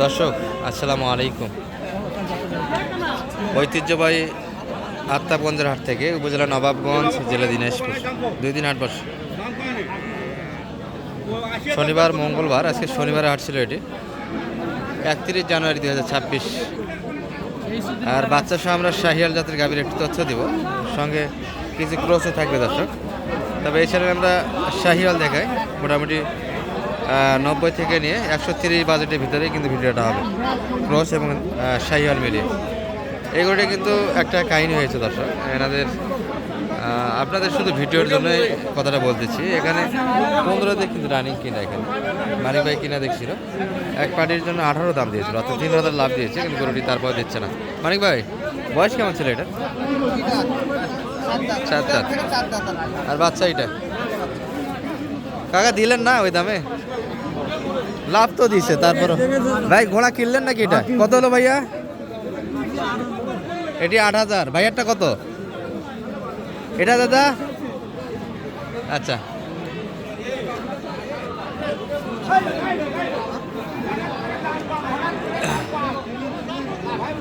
দর্শক আসসালামু আলাইকুম। ঐতিহ্যবাহী আত্মাবগঞ্জের হাট থেকে উপজেলা নবাবগঞ্জ, জেলা দিনাজপুর, 2 দিন হাট বসে। শনিবার মঙ্গলবার, আজকে শনিবারে হাট ছিল এটি 31 জানুয়ারি 2026। আর বাচ্চা সহ আমরা শাহিয়াল জাতের গাভীর একটু তথ্য দিব, সঙ্গে কিছু ক্রসও থাকবে দর্শক। তবে এই চ্যানেলে আমরা শাহিয়াল দেখাই মোটামুটি 90 থেকে নিয়ে 130 বাজেটের ভিতরেই কিন্তু ভিডিওটা হবে, ক্রস এবং শাহিওয়াল মিলিয়ে। এগুলোটা কিন্তু একটা কাহিনী হয়েছে দর্শক এনাদের, আপনাদের শুধু ভিডিওর জন্য কথাটা বলতেছি। এখানে 15 দিয়ে কিন্তু রানিং কিনা, এখানে মানিক ভাই কিনা দেখছিল, এক পার্টির জন্য 18 দাম দিয়েছিল, অর্থাৎ 3000 লাভ দিয়েছে, কিন্তু গরুটি তারপর দিচ্ছে না। মানিক ভাই বয়স কেমন ছিল এটা? 7 দাঁত। আর বাচ্চা এটা কাকা দিলেন না ওই দামে? লাভ তো দিছে তারপর। ভাই ঘোড়া কিনলেন নাকি? এটা কত হলো ভাইয়া? এটি 8000। ভাইয়ারটা কত এটা দাদা? আচ্ছা,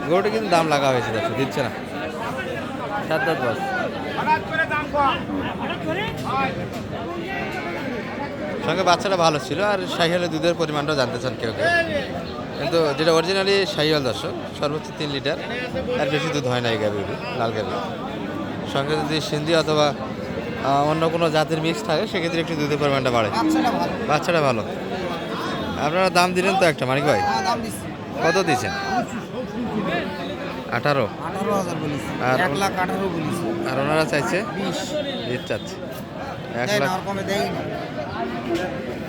গরুটা কিন্তু দাম লাগা হয়েছে, দেখো দিচ্ছে না। 7 দাঁত বয়স। সঙ্গে বাচ্চাটা ভালো ছিল। আর শাহিওয়ালের দুধের পরিমাণটাও জানতে চান কেউ কেউ, কিন্তু যেটা অরিজিনালি শাহিওয়াল দর্শক, সর্বোচ্চ 3 লিটার, আর বেশি দুধ হয় না এই গাভীর, লাল গাভী। সঙ্গে যদি সিন্ধি অথবা অন্য কোনো জাতের মিক্স থাকে সেক্ষেত্রে একটু দুধের পরিমাণটা বাড়ে। বাচ্চাটা ভালো। আপনারা দাম দিলেন তো একটা, মানিক ভাই কত দিয়েছেন? 18। আর ওনারা চাইছে 20 চাচ্ছে। 1 লাখ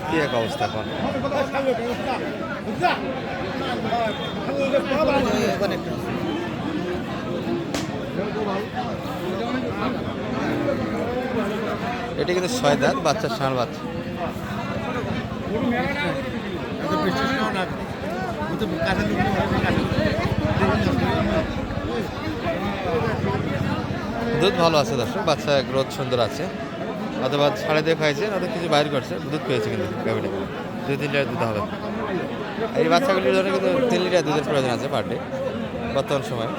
কি এক অবস্থা এখন। এটা কিন্তু 6 দাঁত, বাচ্চা ষাঁড় বাচ্চা। দুধ ভালো আছে দর্শক, বাচ্চা গ্রোথ সুন্দর আছে, অথবা ছাড়ে দিয়ে খাইছে, অথবা কিছু বাইর করছে, দুধ পেয়েছে কিন্তু গাভীটা 2-3 লিটার দুধ হবে। এই বাচ্চাগুলির জন্য কিন্তু 3 লিটার দুধের প্রয়োজন আছে পার ডে। বর্তমান সময়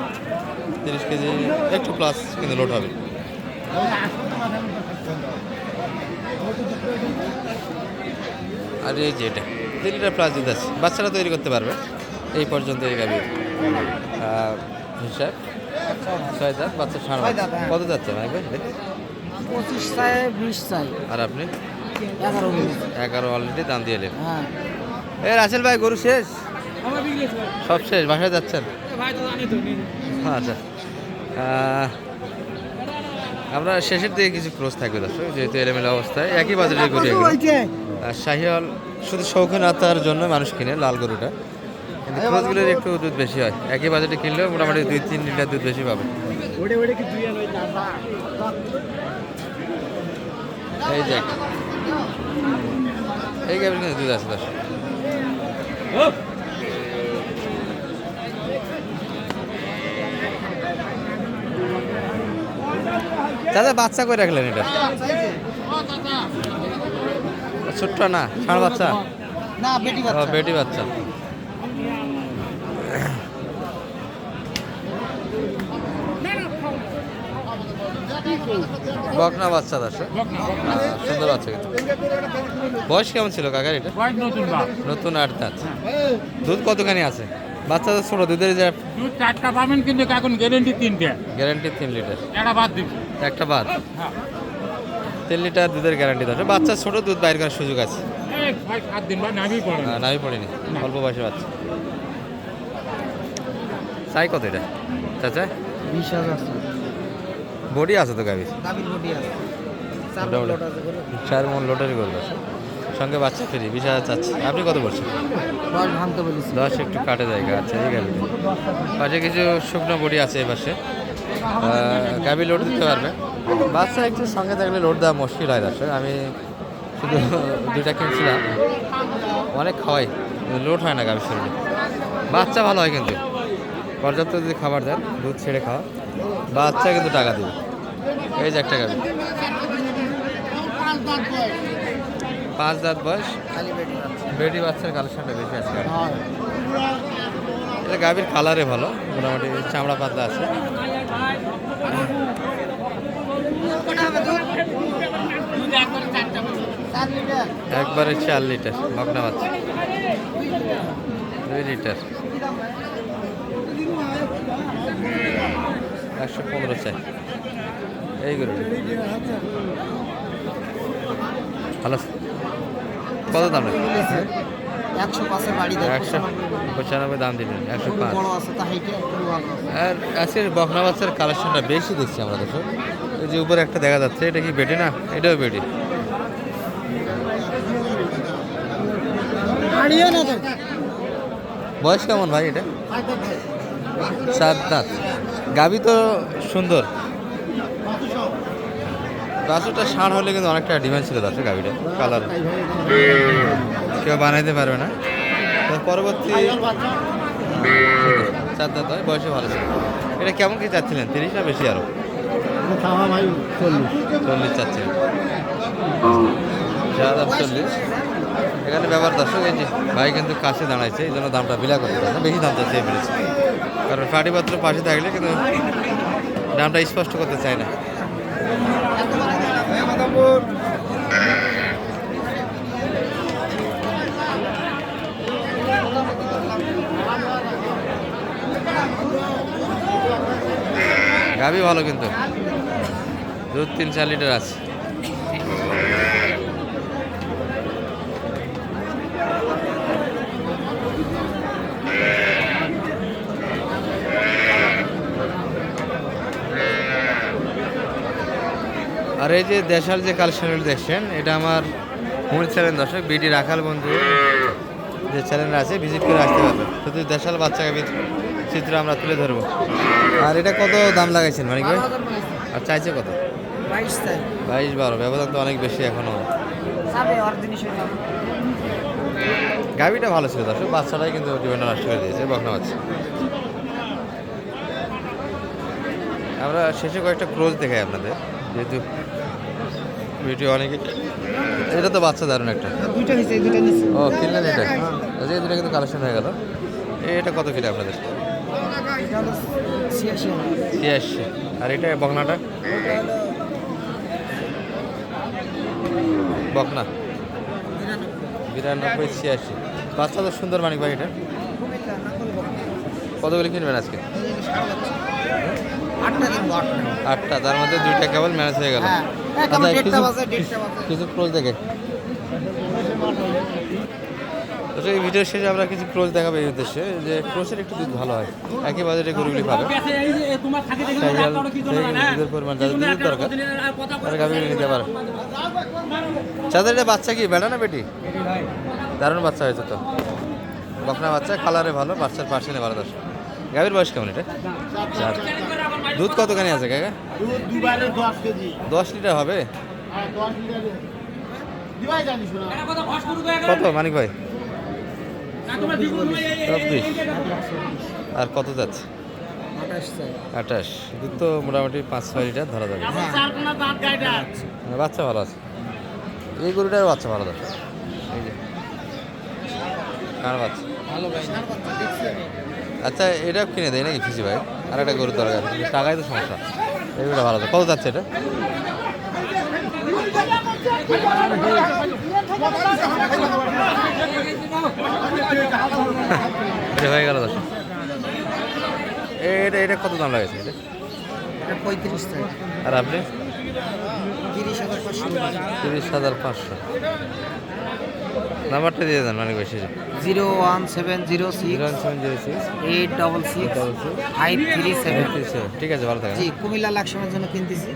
30 কেজি একটু প্লাস কিন্তু লোড হবে। আর এই যে এটা 3 লিটার প্লাস দুধ আছে, বাচ্চারা তৈরি করতে পারবে এই পর্যন্ত। এই গাভীর হিসাব 6 দাঁত, বাচ্চা ষাঁড় বাচ্চা। কত যাচ্ছে ভাই? 25 চাই, 20 চাই। আর আপনি 11 অলরেডি দাম দিয়ে এলেন। হ্যাঁ। এ রাসেল ভাই গরু শেষ? সব শেষ, বাসায় যাচ্ছেন? আচ্ছা, আমরা শেষের দিকে কিছু ক্রস থাকবে দর্শক, যেহেতু এলোমেলো অবস্থায় একই বাজারের গরু এগুলো। শাহিওয়াল শুধু শৌখিনতার জন্য মানুষ কিনে লাল গরুটা, কিন্তু ক্রসগুলোর একটু দুধ বেশি হয়। একই বাজারে কিনলেও মোটামুটি 2-3 লিটার দুধ বেশি পাবে। এই যে এই গাভীর কিন্তু দুধ আছে দর্শক। দাদা বাচ্চা করে রাখলেন এটা? ছোট্ট না, ষাঁড় বাচ্চা না, বেটি বাচ্চা। বেটি বাচ্চা। বকনা বাচ্চা দর্শক, সুন্দর বাচ্চা। কিন্তু বয়স কেমন ছিল কাকার এটা? নতুন 8 দাঁত। দুধ কতখানি আছে? বাচ্চা তো ছোট, দুধের যে দুধ 4টা পাবেন, কিন্তু এখন গ্যারেন্টি 3টে। গ্যারান্টি 3 লিটার, একটা বাদ দিন। একটা বাদ। 3 লিটার দুধের গ্যারান্টি দর্শক। বাচ্চা ছোট, দুধ বাইর করার সুযোগ আছে। 6-7 দিন বা নাভি পড়ে না। নাভি পড়েনি, অল্প বয়সে বাচ্চা। চাই কত এটা চাচা? 20,000 বডি আছে তো গাভীর? গাবির বডি আছে। মোটামুটি 4 মণ লোডের গরু আছে, সঙ্গে বাচ্চা ফ্রি। 20,000 চাচ্ছে। আপনি কত বলছেন? 10 ভাঙতে বলেছি। 10 একটু কাটে জায়গা। আচ্ছা, এই গাভীটা পাশে কিছু শুকনো বডি আছে, এই পাশে গাভী লোড দিতে পারবে। বাচ্চা একটু সঙ্গে থাকলে লোড দেওয়া মুশকিল হয় দর্শক। আমি শুধু 2টা কিনছিলাম, অনেক খাওয়াই, লোড হয় না গাভীর শরীরে। বাচ্চা ভালো হয় কিন্তু, পর্যাপ্ত যদি খাবার দেন, দুধ ছেড়ে খাওয়া, বাচ্চা কিন্তু টাকা দেবে। এই যে একটা গাভী, 5 দাঁত বয়স, বেটি বাচ্চার কালেকশনটা বেশি আছে। এটা গাভীর কালারে ভালো, মোটামুটি চামড়া পাতলা আছে। একবারে 4 লিটার বকনা বাচ্চা, 2 লিটার, 115 চাই এই গরু। ভালো, কত দাম রাখবেন? 105 বাড়ি দেয়। 195 দাম দিলেন, 105। বড় আছে তা হাইটে একটু ভালো। আর আজকের বকনা বাচ্চার কালেকশনটা বেশি দেখছি আমরা দর্শক। এই যে উপরে একটা দেখা যাচ্ছে, এটা কি বেটি না? এটাও বেটি। বয়স কেমন ভাই এটা? 7 দাঁত। গাভী তো সুন্দর, বাছুরটা ষাঁড় হলে কিন্তু অনেকটা ডিমান্ড ছিল দর্শক গাভীটা, কালার কেউ বানাইতে পারবে না। তো পরবর্তী 7 দাঁত হয়, বয়সে ভালো ছিল। এটা কেমন কি চাচ্ছিলেন? 30 না বেশি আরো? 40 চাচ্ছিলেন, 40। এখানে ব্যাপার দর্শক, এই যে ভাই কিন্তু কাছে দাঁড়াইছে, এই জন্য দামটা বিলা করতে পারে না, বেশি দামটা চেয়ে ফেলেছে। কারণ পাটিপত্র পাশে থাকলে কিন্তু দামটা স্পষ্ট করতে চায় না। গাভী ভালো কিন্তু, দুধ 3-4 লিটার আছে। আর এই যে দেশাল যে কালেকশনগুলো দেখছেন, এটা আমার মূল চ্যানেল দর্শক, বিডি রাখাল বন্ধু যে চ্যানেল আছে, ভিজিট করে আসতে পারবে। শুধু দেশাল বাচ্চা গাভীর চিত্র আমরা তুলে ধরবো। আর এটা কত দাম লাগাইছেন মানিক ভাই? আর চাইছে কত? 22-12। ব্যবধান তো অনেক বেশি এখনো। গাভীটা ভালো ছিল দর্শক, বাচ্চাটাই কিন্তু ডিমান্ড নষ্ট করে দিয়েছে, বকনা বাচ্চা। আমরা শেষে কয়েকটা ক্রোজ দেখাই আপনাদের, যেহেতু ভিডিও অনেকে। এটা তো বাচ্চা দারুণ একটা। ও কিনলেন এটা? আচ্ছা, এই দুটো কিন্তু কালেকশন হয়ে গেল। এটা কত কিলো আপনাদের? 86। আর এটা বকনাটা? বকনা 92, 86। বাচ্চা তো সুন্দর মানিক ভাই। এটা কতগুলি কিনবেন আজকে? 8টা, তার মধ্যে 2টা কেবল ম্যানেজ হয়ে গেল। কিছু ক্লোজ দেখে এই ভিডিওর শেষে আমরা কিছু ক্লোজ দেখাবো এই উদ্দেশ্যে, যে ক্লোজের একটু দুধ ভালো হয়, একই বাজারে গরুগুলি পাবে। দুধের পরিমাণ যাদের দুধের দরকার তারা গাভীগুলি নিতে পারে। যাদের এটা বাচ্চা কি বেটা না বেটি? দারুণ বাচ্চা হয়েছে তো, বকনা বাচ্চা, কালারে ভালো, বাচ্চার পার্সেন্টে ভালো। দর্শক গাভীর বয়স কেমন এটা? 4। দুধ কতখানি আছে কাকা? 10 লিটার হবে। কত মানিক ভাই? 24। আর কত যাচ্ছে? 28। দুধ তো মোটামুটি 5-6 লিটার ধরা যাবে। বাচ্চা ভালো আছে, এই গরুটার বাচ্চা ভালো আছে। এই যে কার বাচ্চা আচ্ছা, এটা কিনে দেয় নাকি ফিসি ভাই? আর একটা গরুর দরকার, টাকাই তো সমস্যা। এগুলো ভালো আছে। কত যাচ্ছে এটা? হয়ে গেল দশ। এটা কত দাম লাগেছে? এটা 35 টাকা। আর আপনি? 30,500। নাম্বারটা দিয়ে দেন মানে বেশি। 01706 866 537। ঠিক আছে, ভালো থাকেন। জি, কুমিল্লা লাকসামের জন্য কিনতেছি।